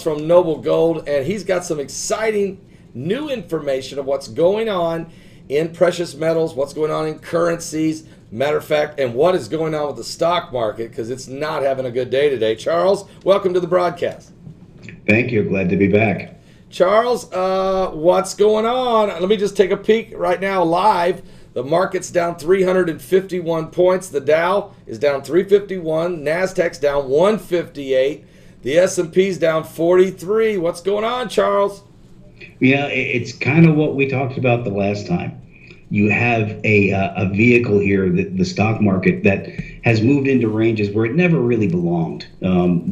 from Noble Gold, and he's got some exciting new information of what's going on in precious metals, what's going on in currencies, matter of fact, and what is going on with the stock market, because it's not having a good day today. Charles, welcome to the broadcast. Thank you. Glad to be back. Charles, what's going on? Let me just take a peek right now live. The market's down 351 points. The Dow is down 351. NASDAQ's down 158. The S&P's down 43. What's going on, Charles? Yeah, it's kind of what we talked about the last time. You have a vehicle here, the stock market, that has moved into ranges where it never really belonged.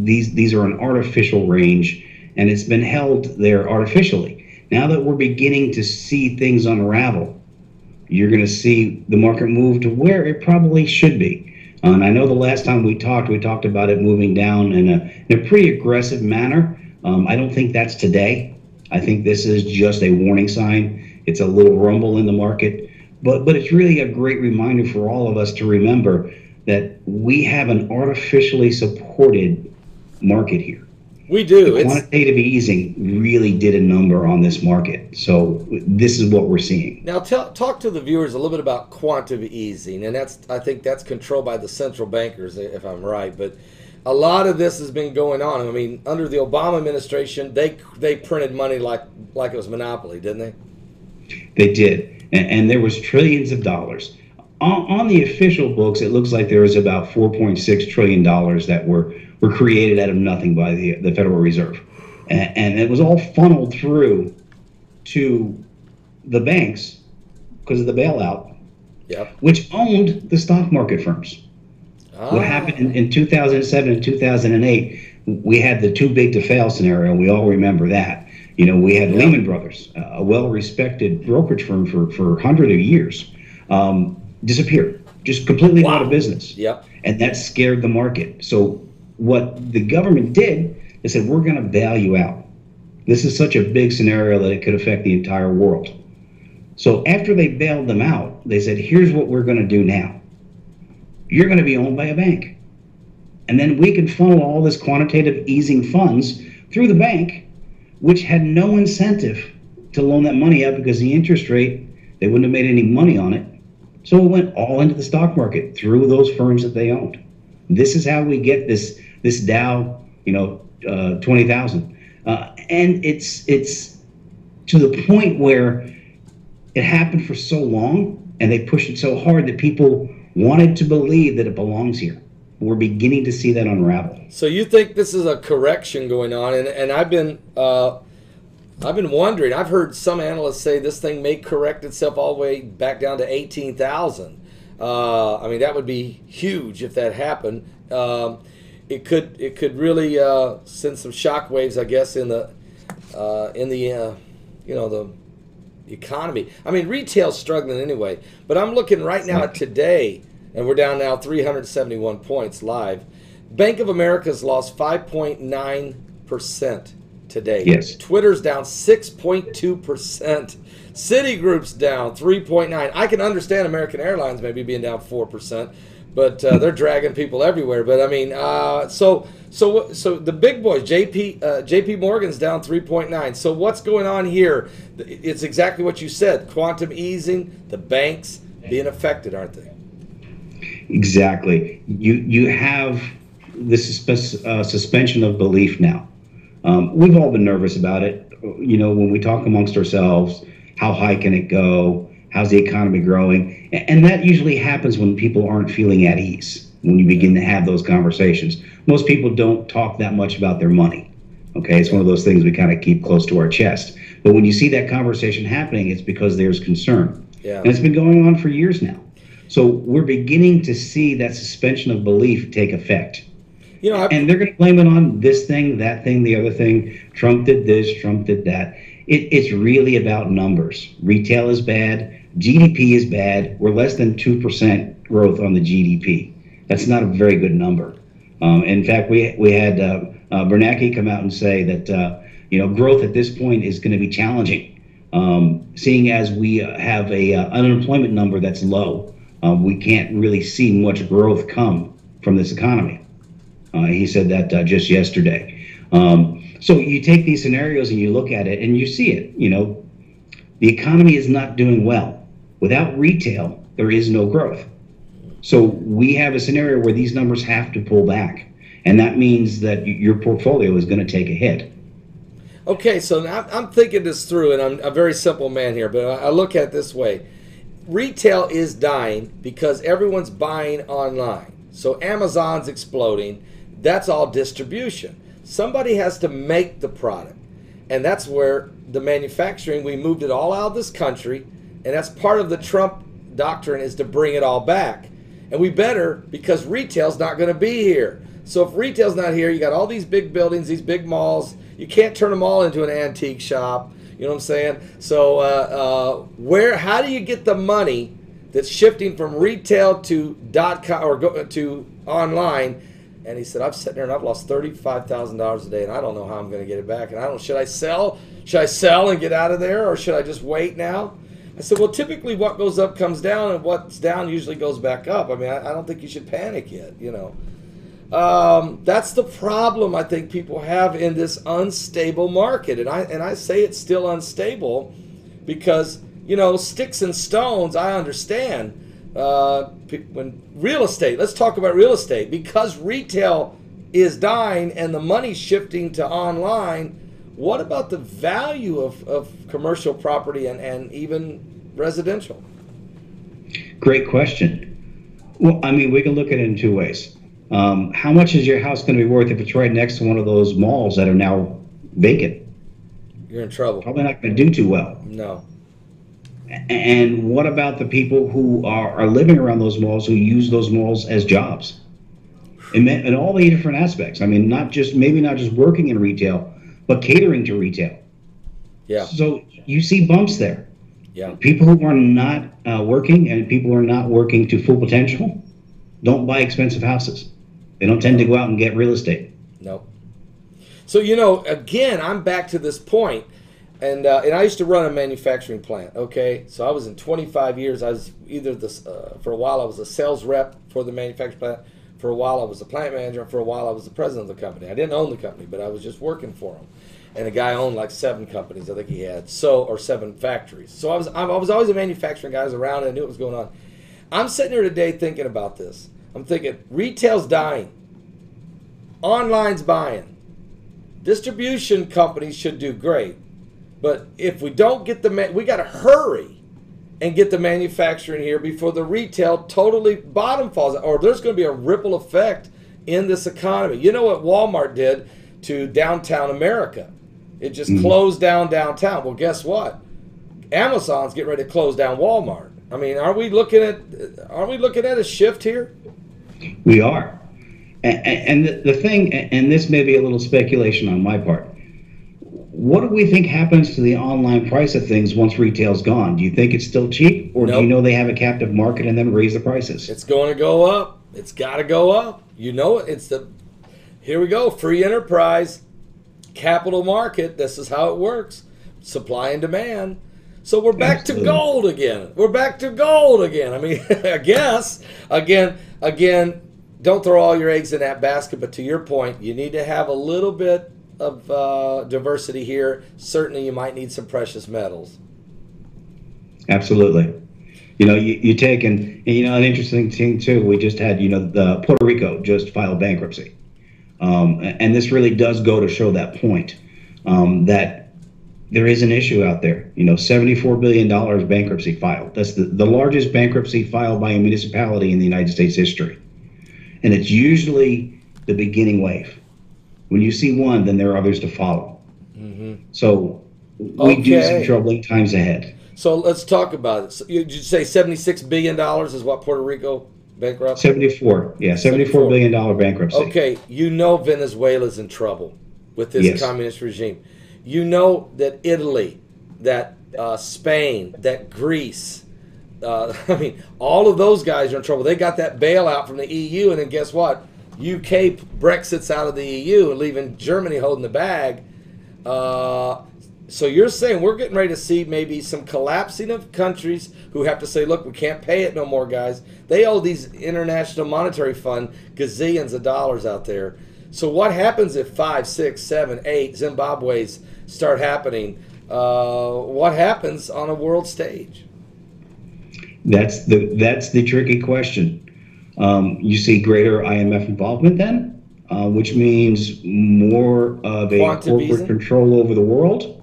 These are an artificial range, and it's been held there artificially. Now that we're beginning to see things unravel, you're going to see the market move to where it probably should be. And I know the last time we talked about it moving down in a pretty aggressive manner. I don't think that's today. I think this is just a warning sign. It's a little rumble in the market, but it's really a great reminder for all of us to remember that we have an artificially supported market here. We do. Quantitative easing really did a number on this market. So this is what we're seeing. Now talk to the viewers a little bit about quantitative easing, and I think that's controlled by the central bankers, if I'm right. But a lot of this has been going on. I mean, under the Obama administration, they printed money like it was monopoly, didn't they? They did, and there was trillions of dollars. On the official books, it looks like there was about $4.6 trillion that were created out of nothing by the Federal Reserve. And it was all funneled through to the banks because of the bailout, yep, which owned the stock market firms. What happened in 2007 and 2008, we had the too big to fail scenario. We all remember that. You know, we had Lehman Brothers, a well-respected brokerage firm for hundreds of years, disappeared, just completely out of business. Yep. And that scared the market. So what the government did, they said, we're going to bail you out. This is such a big scenario that it could affect the entire world. So after they bailed them out, they said, here's what we're going to do now. You're going to be owned by a bank. And then we can funnel all this quantitative easing funds through the bank, which had no incentive to loan that money out because the interest rate, they wouldn't have made any money on it. So it went all into the stock market through those firms that they owned. This is how we get this Dow, 20,000. And it's to the point where it happened for so long and they pushed it so hard that people wanted to believe that it belongs here. We're beginning to see that unravel. So you think this is a correction going on, and I've been wondering. I've heard some analysts say this thing may correct itself all the way back down to 18,000. I mean, that would be huge if that happened. It could really send some shock waves, I guess, in the economy. I mean, retail's struggling anyway. But I'm looking right now at today, and we're down now 371 points live. Bank of America's lost 5.9% today. Yes. Twitter's down 6.2%. Citigroup's down 3.9%. I can understand American Airlines maybe being down 4%, but they're dragging people everywhere. But I mean, so the big boys, JP Morgan's down 3.9%. So what's going on here? It's exactly what you said. Quantum easing, the banks being affected, aren't they? Exactly. You have this suspension of belief now. We've all been nervous about it. You know, when we talk amongst ourselves, how high can it go? How's the economy growing? And that usually happens when people aren't feeling at ease, when you begin to have those conversations. Most people don't talk that much about their money. Okay, it's one of those things we kind of keep close to our chest. But when you see that conversation happening, it's because there's concern. Yeah. And it's been going on for years now. So we're beginning to see that suspension of belief take effect. You know, and they're going to blame it on this thing, that thing, the other thing. Trump did this, Trump did that. It's really about numbers. Retail is bad. GDP is bad. We're less than 2% growth on the GDP. That's not a very good number. In fact, we had Bernanke come out and say that growth at this point is going to be challenging, seeing as we have a unemployment number that's low. We can't really see much growth come from this economy. He said that just yesterday. So you take these scenarios and you look at it and you see it. The economy is not doing well. Without retail, there is no growth. So we have a scenario where these numbers have to pull back. And that means that your portfolio is going to take a hit. Okay, so now I'm thinking this through, and I'm a very simple man here, but I look at it this way. Retail is dying because everyone's buying online. So Amazon's exploding. That's all distribution. Somebody has to make the product. And that's where the manufacturing, we moved it all out of this country, and that's part of the Trump doctrine, is to bring it all back. And we better, because retail's not going to be here. So if retail's not here, you got all these big buildings, these big malls. You can't turn them all into an antique shop. You know what I'm saying? So how do you get the money that's shifting from retail to .com or to online? And he said, I'm sitting there and I've lost $35,000 a day, and I don't know how I'm going to get it back. And should I sell? Should I sell and get out of there, or should I just wait now? I said, well, typically what goes up comes down, and what's down usually goes back up. I mean, I don't think you should panic yet, That's the problem I think people have in this unstable market. And I say it's still unstable because, sticks and stones, I understand. When real estate, let's talk about real estate. Because retail is dying and the money's shifting to online, what about the value of commercial property and even residential? Great question. Well, I mean, we can look at it in two ways. How much is your house going to be worth if it's right next to one of those malls that are now vacant? You're in trouble. Probably not going to do too well. No. And what about the people who are living around those malls, who use those malls as jobs? In all the different aspects. I mean, maybe not just working in retail, but catering to retail. Yeah. So you see bumps there. Yeah. People who are not working and people who are not working to full potential don't buy expensive houses. They don't tend to go out and get real estate. Nope. So, again, I'm back to this point. And I used to run a manufacturing plant, okay? So I was in 25 years. I was either for a while I was a sales rep for the manufacturing plant. For a while I was a plant manager. And for a while I was the president of the company. I didn't own the company, but I was just working for him. And the guy owned like 7 companies, I think he had, or 7 factories. So I was always a manufacturing guy. I was around and I knew what was going on. I'm sitting here today thinking about this. I'm thinking retail's dying. Online's buying. Distribution companies should do great. But if we don't get we got to hurry and get the manufacturing here before the retail totally bottom falls, or there's going to be a ripple effect in this economy. You know what Walmart did to downtown America? It just closed down downtown. Well, guess what? Amazon's getting ready to close down Walmart. I mean, are we looking at a shift here? We are. And the thing, and this may be a little speculation on my part, what do we think happens to the online price of things once retail's gone? Do you think it's still cheap, or do you know they have a captive market and then raise the prices? It's going to go up. It's got to go up. Here we go, free enterprise, capital market. This is how it works, supply and demand. So we're back to gold again. We're back to gold again. I mean, I guess, again, don't throw all your eggs in that basket, but to your point, you need to have a little bit of diversity here. Certainly you might need some precious metals. Absolutely. You take an interesting thing too, we just had, the Puerto Rico just filed bankruptcy. And this really does go to show that point, that there is an issue out there. $74 billion bankruptcy filed. That's the largest bankruptcy filed by a municipality in the United States history. And it's usually the beginning wave. When you see one, then there are others to follow. Mm-hmm. So we do some troubling times ahead. So let's talk about it. So did you say $76 billion is what Puerto Rico bankrupt? 74. Yeah, $74 billion bankruptcy. Okay, Venezuela's in trouble with this communist regime. You know that Italy, that Spain, that Greece, all of those guys are in trouble. They got that bailout from the EU, and then guess what? UK Brexit's out of the EU and leaving Germany holding the bag. So you're saying we're getting ready to see maybe some collapsing of countries who have to say, look, we can't pay it no more, guys. They owe these International Monetary Fund gazillions of dollars out there. So what happens if 5, 6, 7, 8 Zimbabwe's start happening? What happens on a world stage? That's the tricky question. You see greater IMF involvement then, which means more of a corporate control over the world.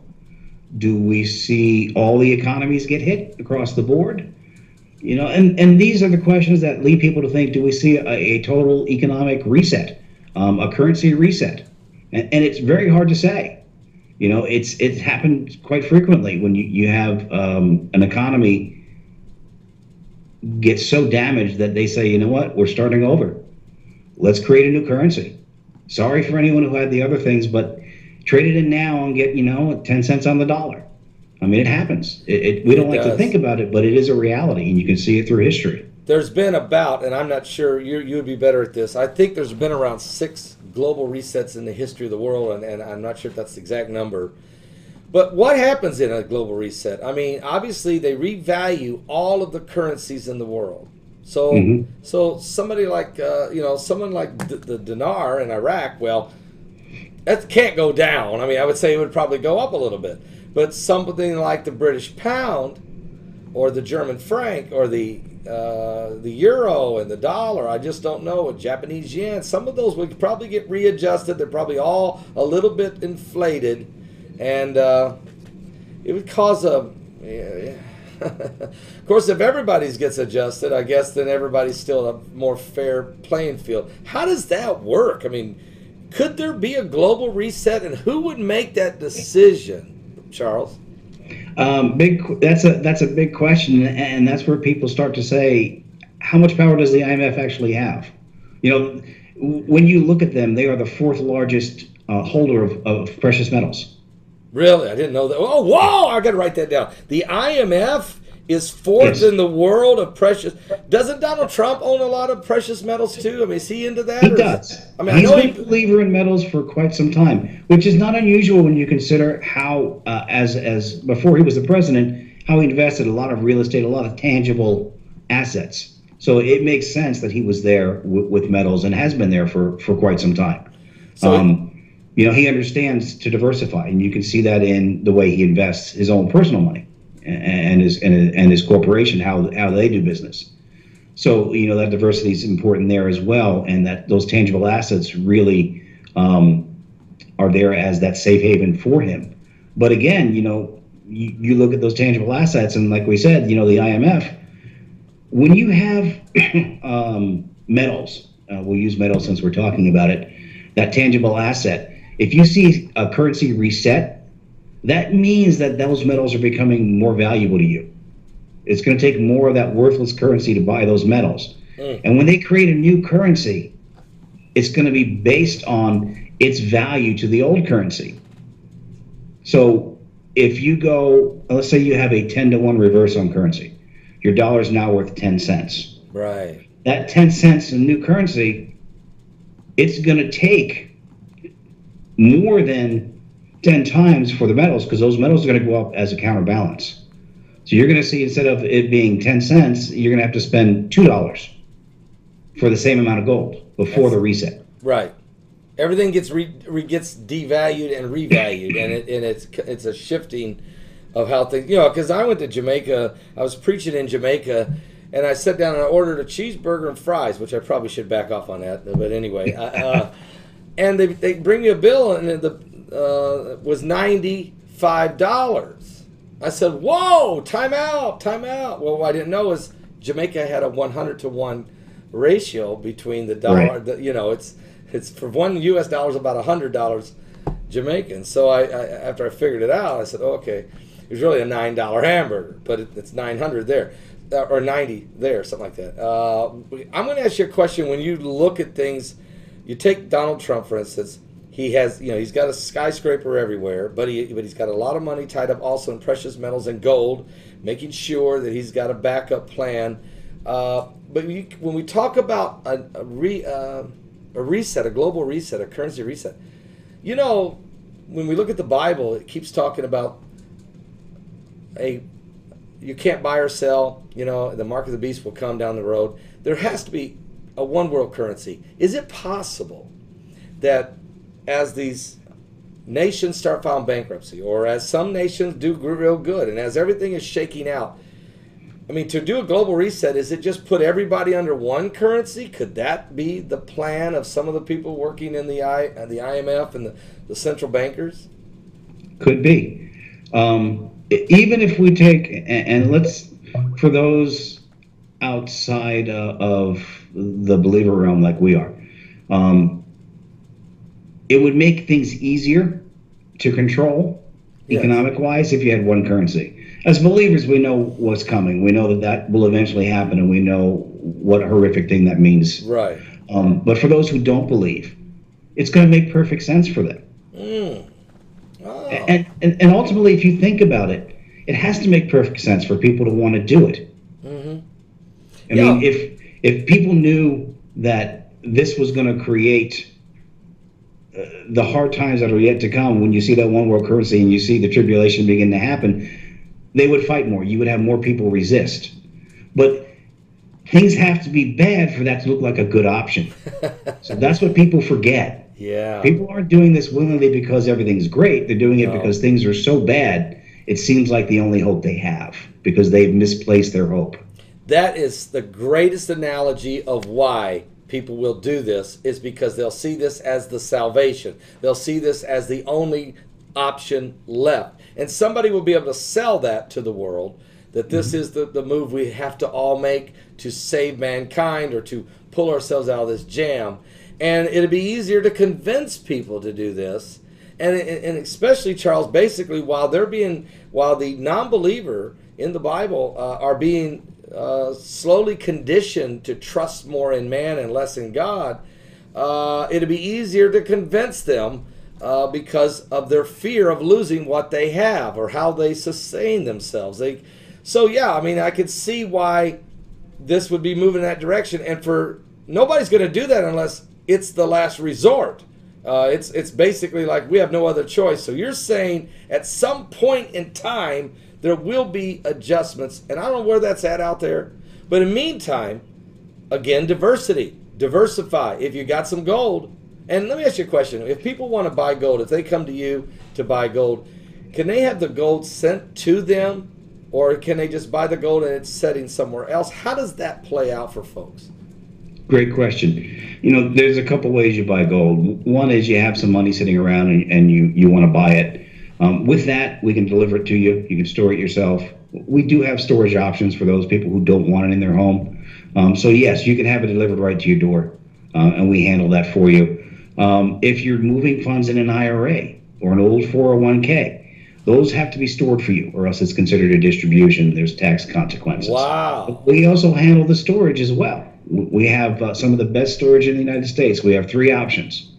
Do we see all the economies get hit across the board? You know, and these are the questions that lead people to think: do we see a total economic reset, a currency reset? And it's very hard to say. You know, it's happened quite frequently when you have an economy get so damaged that they say, you know what, we're starting over. Let's create a new currency. Sorry for anyone who had the other things, but trade it in now and get, 10 cents on the dollar. I mean, it happens. We don't like to think about it, but it is a reality, and you can see it through history. There's been about, and I'm not sure, you would be better at this, I think there's been around 6 global resets in the history of the world, and I'm not sure if that's the exact number. But what happens in a global reset? I mean, obviously they revalue all of the currencies in the world. So, so somebody like, someone like the dinar in Iraq, well, that can't go down. I mean, I would say it would probably go up a little bit. But something like the British pound, or the German franc, or the euro and the dollar, I just don't know, a Japanese yen, some of those would probably get readjusted. They're probably all a little bit inflated. And it would cause a... Of course, if everybody's gets adjusted, I guess then everybody's still a more fair playing field. How does that work? I mean, could there be a global reset, and who would make that decision, Charles? That's a big question, and that's where people start to say, how much power does the IMF actually have? You know, when you look at them, they are the 4th largest holder of precious metals. Really? I didn't know that. Oh, whoa! I got to write that down. The IMF is 4th in the world of precious. Doesn't Donald Trump own a lot of precious metals too? I mean, is he into that? He does. I mean, he's been a believer in metals for quite some time, which is not unusual when you consider how, as before he was the president, how he invested a lot of real estate, a lot of tangible assets. So it makes sense that he was there with metals and has been there for quite some time. So. He understands to diversify, and you can see that in the way he invests his own personal money and his corporation, how they do business. So, that diversity is important there as well, and that those tangible assets really are there as that safe haven for him. But again, you look at those tangible assets, and like we said, the IMF, when you have metals, we'll use metals since we're talking about it, that tangible asset, if you see a currency reset, that means that those metals are becoming more valuable to you. It's going to take more of that worthless currency to buy those metals. And when they create a new currency, it's going to be based on its value to the old currency. So if you go, let's say you have a 10-to-1 reverse on currency, your dollar is now worth 10 cents. Right. That 10 cents in new currency, it's going to take more than 10 times for the metals, because those metals are going to go up as a counterbalance. So you're going to see, instead of it being 10 cents, you're going to have to spend $2 for the same amount of gold before the reset. Right. Everything gets devalued and revalued, and it's a shifting of how things, because I went to Jamaica, I was preaching in Jamaica, and I sat down and I ordered a cheeseburger and fries, which I probably should back off on that, but anyway, and they bring me a bill, and it was $95. I said, whoa, time out. Well, what I didn't know is Jamaica had a 100-to-1 ratio between the dollar. Right. It's for $1 US about $100 Jamaican. So I after I figured it out, I said, okay, it was really a $9 hamburger, but it's 900 there, or 90 there, something like that. I'm going to ask you a question. When you look at things, you take Donald Trump, for instance. He has, he's got a skyscraper everywhere, but he's got a lot of money tied up also in precious metals and gold, making sure that he's got a backup plan. But when we talk about a reset, a global reset, a currency reset, when we look at the Bible, it keeps talking about you can't buy or sell. The mark of the beast will come down the road. There has to be a one world currency. Is it possible that as these nations start filing bankruptcy, or as some nations do real good, and as everything is shaking out, I mean, to do a global reset, is it just put everybody under one currency? Could that be the plan of some of the people working in the IMF and the central bankers? Could be. Even if we take, and let's, for those outside of the believer realm like we are, it would make things easier to control economic-wise if you had one currency. As believers, we know what's coming. We know that that will eventually happen, and we know what a horrific thing that means. Right. But for those who don't believe, it's going to make perfect sense for them. Oh. And ultimately, if you think about it, it has to make perfect sense for people to want to do it. I mean, if people knew that this was going to create the hard times that are yet to come, when you see that one world currency and you see the tribulation begin to happen, they would fight more. You would have more people resist. But things have to be bad for that to look like a good option. So that's what people forget. Yeah. People aren't doing this willingly because everything's great. They're doing it because things are so bad, it seems like the only hope they have, because they've misplaced their hope. That is the greatest analogy of why people will do this, is because they'll see this as the salvation. They'll see this as the only option left. And somebody will be able to sell that to the world, that this is the move we have to all make to save mankind, or to pull ourselves out of this jam. And it'll be easier to convince people to do this. And especially, Charles, basically, while the non-believer in the Bible are being slowly conditioned to trust more in man and less in God, it'll be easier to convince them because of their fear of losing what they have or how they sustain themselves. So yeah, I mean, I could see why this would be moving in that direction. And nobody's going to do that unless it's the last resort. It's basically like we have no other choice. So you're saying at some point in time there will be adjustments, and I don't know where that's at out there. But in the meantime, again, diversify. If you got some gold, and let me ask you a question. If people want to buy gold, if they come to you to buy gold, can they have the gold sent to them, or can they just buy the gold and it's sitting somewhere else? How does that play out for folks? Great question. You know, there's a couple ways you buy gold. One is you have some money sitting around and you want to buy it. With that, we can deliver it to you. You can store it yourself. We do have storage options for those people who don't want it in their home. So yes, you can have it delivered right to your door, and we handle that for you. If you're moving funds in an IRA or an old 401k, those have to be stored for you, or else it's considered a distribution. There's tax consequences. Wow. But we also handle the storage as well. We have some of the best storage in the United States. We have three options.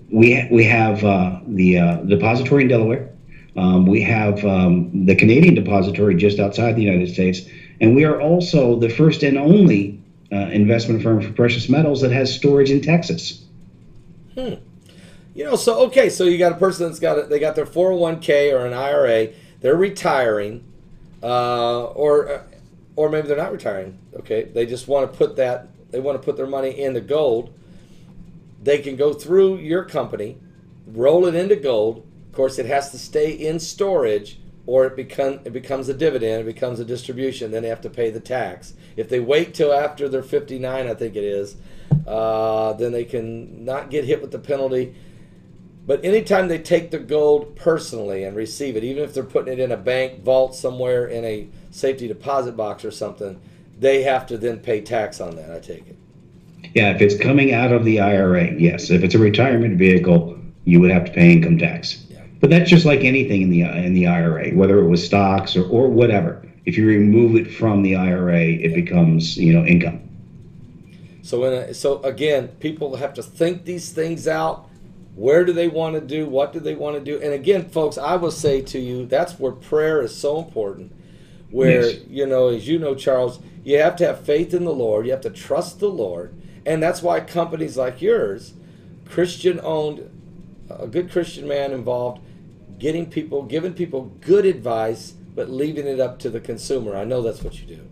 We have the depository in Delaware. We have the Canadian depository just outside the United States. And we are also the first and only investment firm for precious metals that has storage in Texas. You know, so okay, so you got a person they got their 401k or an IRA, they're retiring, or maybe they're not retiring. Okay, they just want to put their money in the gold. They can go through your company, roll it into gold. Of course, it has to stay in storage, or it becomes a dividend, it becomes a distribution. Then they have to pay the tax. If they wait till after they're 59, I think it is, then they can not get hit with the penalty. But anytime they take the gold personally and receive it, even if they're putting it in a bank vault somewhere in a safety deposit box or something, they have to then pay tax on that, I take it. Yeah, if it's coming out of the IRA, yes. If it's a retirement vehicle, you would have to pay income tax. Yeah. But that's just like anything in the IRA, whether it was stocks or whatever. If you remove it from the IRA, it becomes, income. So again, people have to think these things out. Where do they want to do? What do they want to do? And again, folks, I will say to you, that's where prayer is so important. Where, yes. As you know, Charles, you have to have faith in the Lord. You have to trust the Lord. And that's why companies like yours, Christian-owned, a good Christian man involved, giving people good advice, but leaving it up to the consumer. I know that's what you do.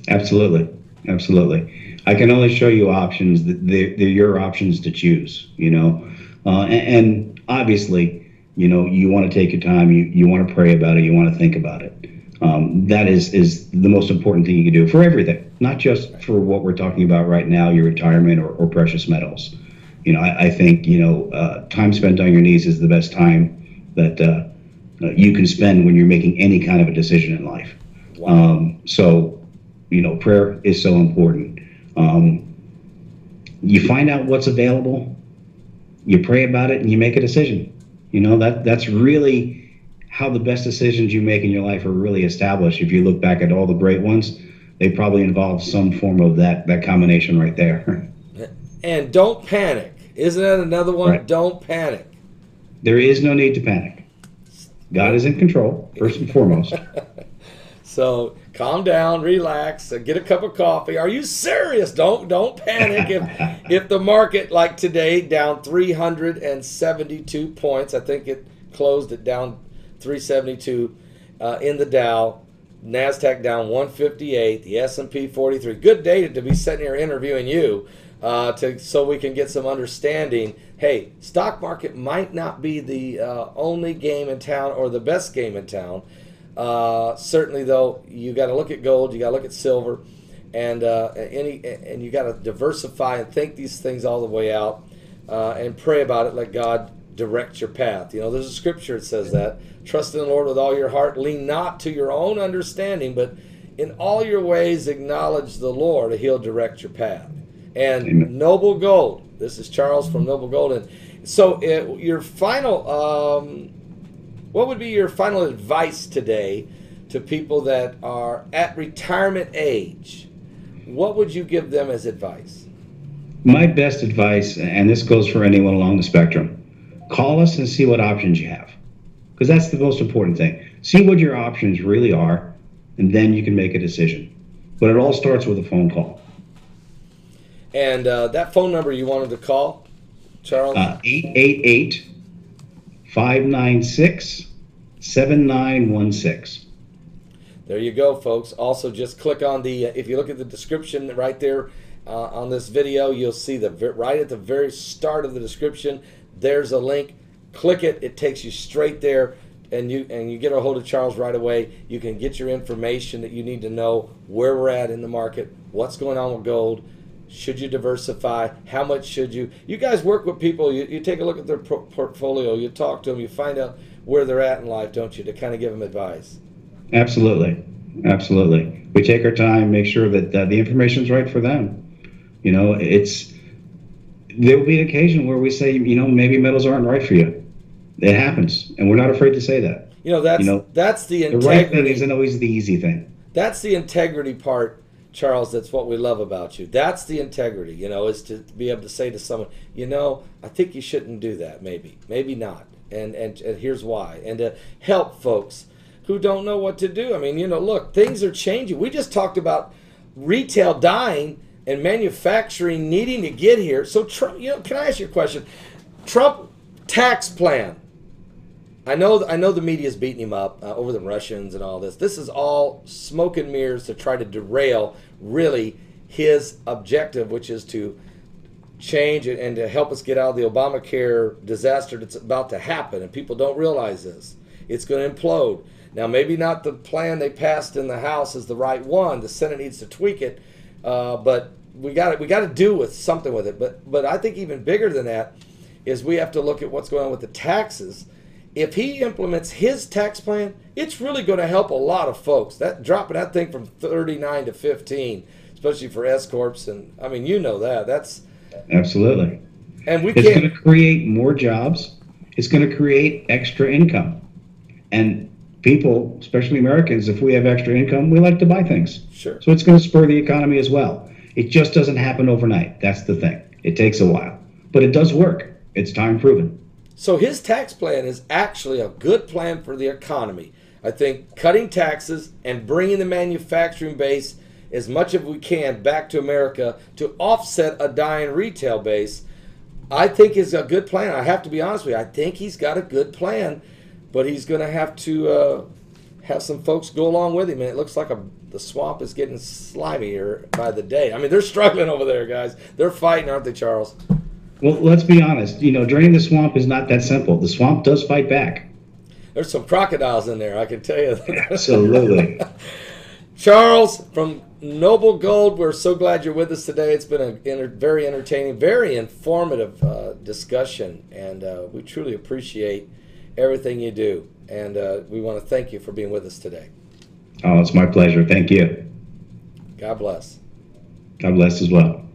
Absolutely. Absolutely. I can only show you options. They're your options to choose, and obviously, you want to take your time. You want to pray about it. You want to think about it. That is the most important thing you can do for everything, not just for what we're talking about right now, your retirement or precious metals. I think, time spent on your knees is the best time that you can spend when you're making any kind of a decision in life. Wow. So, prayer is so important. You find out what's available, you pray about it, and you make a decision. That's really how the best decisions you make in your life are really established. If you look back at all the great ones, they probably involve some form of that combination right there. And don't panic. Isn't that another one? Right. Don't panic. There is no need to panic. God is in control, first and foremost. So calm down, relax, get a cup of coffee. Are you serious? Don't panic. If the market, like today, down 372 points, I think it closed it down 372 in the Dow, NASDAQ down 158, the S&P 43. Good day to be sitting here interviewing you so we can get some understanding. Hey, stock market might not be the only game in town or the best game in town. Certainly, though, you got to look at gold, you got to look at silver, and you got to diversify and think these things all the way out, and pray about it. Let God direct your path. There's a scripture that says that. Trust in the Lord with all your heart. Lean not to your own understanding, but in all your ways acknowledge the Lord, and He'll direct your path. And Amen. Noble Gold. This is Charles from Noble Gold. And so, your final. What would be your final advice today to people that are at retirement age? What would you give them as advice? My best advice, and this goes for anyone along the spectrum, call us and see what options you have. Because that's the most important thing. See what your options really are, and then you can make a decision. But it all starts with a phone call. And that phone number you wanted to call, Charles? 888-596-7916. There you go, folks. Also, just click on the, if you look at the description right there on this video, you'll see right at the very start of the description, there's a link. Click it. It takes you straight there, and you get a hold of Charles right away. You can get your information that you need to know, where we're at in the market, what's going on with gold. Should you diversify? How much should you? You guys work with people. You take a look at their portfolio. You talk to them. You find out where they're at in life, don't you, to kind of give them advice? Absolutely. Absolutely. We take our time, make sure that the information's right for them. There will be an occasion where we say, maybe metals aren't right for you. It happens, and we're not afraid to say that. That's the integrity. The right thing isn't always the easy thing. That's the integrity part, Charles. That's what we love about you. That's the integrity, is to be able to say to someone, I think you shouldn't do that, maybe not, and here's why, and to help folks who don't know what to do. I mean, look, things are changing. We just talked about retail dying and manufacturing needing to get here. So Trump, can I ask you a question? Trump tax plan. I know the media's beating him up over the Russians and all this. This is all smoke and mirrors to try to derail really his objective, which is to change it and to help us get out of the Obamacare disaster that's about to happen. And people don't realize this. It's going to implode. Now, maybe not the plan they passed in the House is the right one. The Senate needs to tweak it, but we got to do with something with it. But I think even bigger than that is we have to look at what's going on with the taxes. If he implements his tax plan, it's really going to help a lot of folks. That dropping that thing from 39 to 15, especially for S corps, and I mean that's absolutely. And it's going to create more jobs. It's going to create extra income, and people, especially Americans, if we have extra income, we like to buy things. Sure. So it's going to spur the economy as well. It just doesn't happen overnight. That's the thing. It takes a while, but it does work. It's time proven. So his tax plan is actually a good plan for the economy. I think cutting taxes and bringing the manufacturing base as much as we can back to America to offset a dying retail base, I think is a good plan. I have to be honest with you. I think he's got a good plan, but he's going to have to have some folks go along with him. And it looks like the swamp is getting slimier by the day. I mean, they're struggling over there, guys. They're fighting, aren't they, Charles? Well, let's be honest. Draining the swamp is not that simple. The swamp does fight back. There's some crocodiles in there, I can tell you. Absolutely. Charles from Noble Gold, we're so glad you're with us today. It's been a very entertaining, very informative discussion, and we truly appreciate everything you do. And we want to thank you for being with us today. Oh, it's my pleasure. Thank you. God bless. God bless as well.